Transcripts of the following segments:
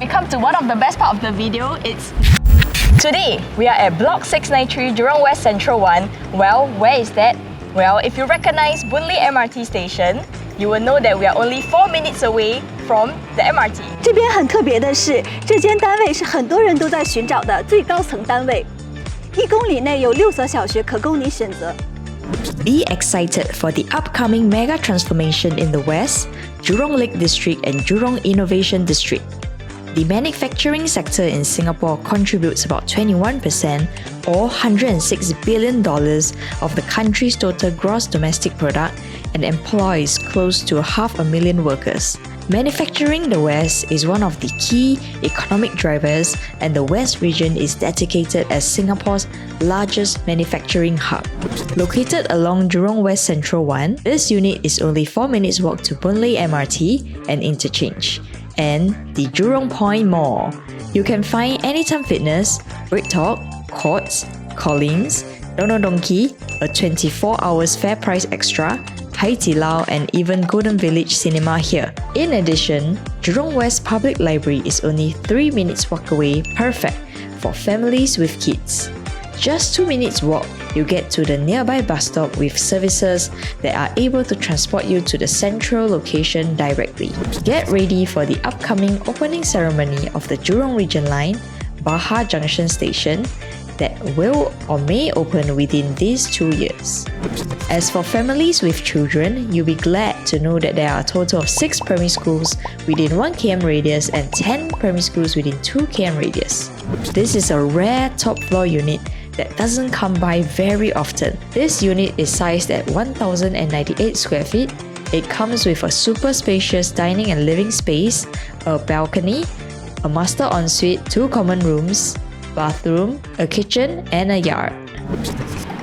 come to one of the best part of the video. Today, we are at Block 693 Jurong West Central 1. Well, where is that? Well, if you recognize Boon Lay MRT station, you will know that we are only 4 minutes away from the MRT. 这边很特别的是，这间单位是很多人都在寻找的最高层单位。1公里内有6所小学可供你选择。Be excited for the upcoming mega transformation in the West, Jurong Lake District and Jurong Innovation District. The manufacturing sector in Singapore contributes about 21% or $106 billion of the country's total gross domestic product and employs close to 500,000 workers. Manufacturing in the West is one of the key economic drivers, and the West region is dedicated as Singapore's largest manufacturing hub. Located along Jurong West Central 1, this unit is only 4 minutes walk to Boon Lay MRT and interchange, and the Jurong Point Mall. You can find Anytime Fitness, BreakTalk, Courts, Collins, Dono Donkey, a 24 hours fair price extra, Hai Di Lao, and even Golden Village Cinema here. In addition, Jurong West Public Library is only 3 minutes walk away, perfect for families with kids. Just 2 minutes walk, you get to the nearby bus stop with services that are able to transport you to the central location directly. Get ready for the upcoming opening ceremony of the Jurong Region Line, Baha Junction Station, that will or may open within these 2 years. As for families with children, you'll be glad to know that there are a total of 6 primary schools within 1 km radius and 10 primary schools within 2 km radius. This is a rare top floor unit that doesn't come by very often. This unit is sized at 1,098 square feet. It comes with a super spacious dining and living space, a balcony, a master ensuite, 2 common rooms, bathroom, a kitchen, and a yard.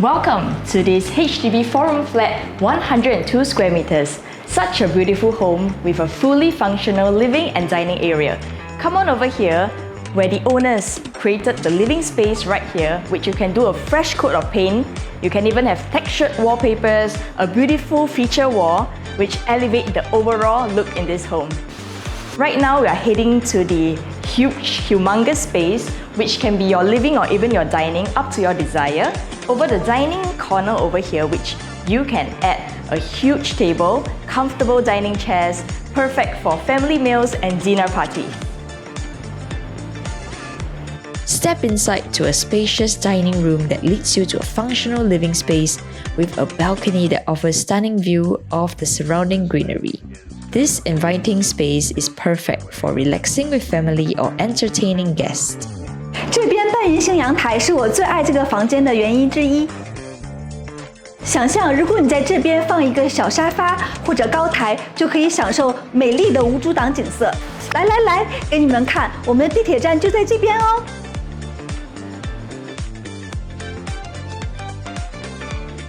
Welcome to this HDB 4-room flat, 102 square meters. Such a beautiful home with a fully functional living and dining area. Come on over here, where the owners created the living space right here, which you can do a fresh coat of paint. You can even have textured wallpapers, a beautiful feature wall, which elevate the overall look in this home. Right now, we are heading to the humongous space, which can be your living or even your dining, up to your desire. Over the dining corner over here, which you can add a huge table, comfortable dining chairs, perfect for family meals and dinner party. Step inside to a spacious dining room that leads you to a functional living space with a balcony that offers stunning view of the surrounding greenery. This inviting space is perfect for relaxing with family or entertaining guests. 这边半圆形阳台是我最爱这个房间的原因之一。想象，如果你在这边放一个小沙发或者高台，就可以享受美丽的无阻挡景色。来，给你们看，我们的地铁站就在这边哦。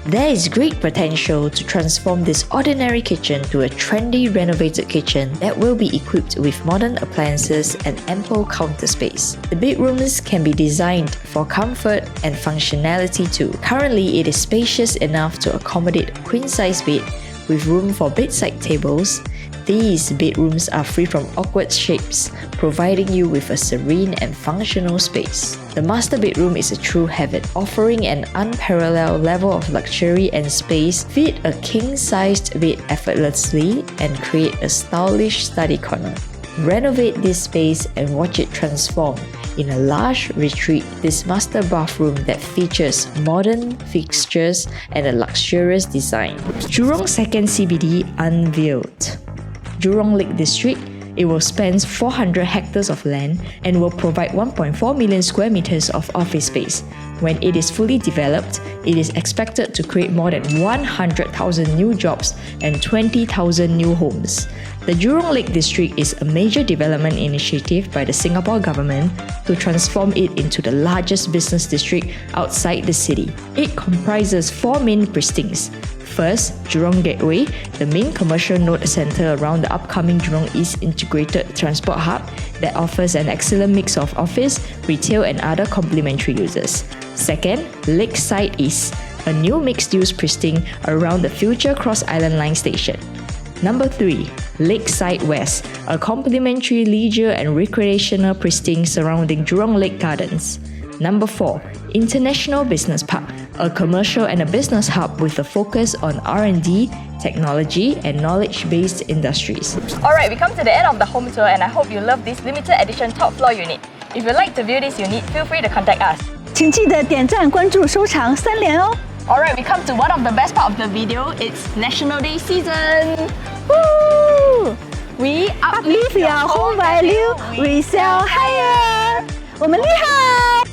There is great potential to transform this ordinary kitchen to a trendy renovated kitchen that will be equipped with modern appliances and ample counter space. The bedrooms can be designed for comfort and functionality too. Currently, it is spacious enough to accommodate a queen-size bed with room for bedside tables. These bedrooms are free from awkward shapes, providing you with a serene and functional space. The master bedroom is a true heaven, offering an unparalleled level of luxury and space. Fit a king-sized bed effortlessly and create a stylish study corner. Renovate this space and watch it transform in a large retreat. This master bathroom that features modern fixtures and a luxurious design. Jurong 2nd CBD unveiled. Jurong Lake District, it will span 400 hectares of land and will provide 1.4 million square meters of office space. When it is fully developed, it is expected to create more than 100,000 new jobs and 20,000 new homes. The Jurong Lake District is a major development initiative by the Singapore government to transform it into the largest business district outside the city. It comprises 4 main precincts. First, Jurong Gateway, the main commercial node center around the upcoming Jurong East Integrated Transport Hub that offers an excellent mix of office, retail and other complementary uses. Second, Lakeside East, a new mixed-use precinct around the future Cross Island Line station. Number 3. Lakeside West, a complimentary leisure and recreational pristine surrounding Jurong Lake Gardens. Number 4. International Business Park, a commercial and a business hub with a focus on R&D, technology, and knowledge-based industries. Alright, we come to the end of the home tour and I hope you love this limited edition top floor unit. If you'd like to view this unit, feel free to contact us. 请记得点赞、关注、收藏3连哦。Alright, we come to one of the best part of the video. It's National Day season. Woo! We uplift Uplift your home value, resell higher。我们厉害！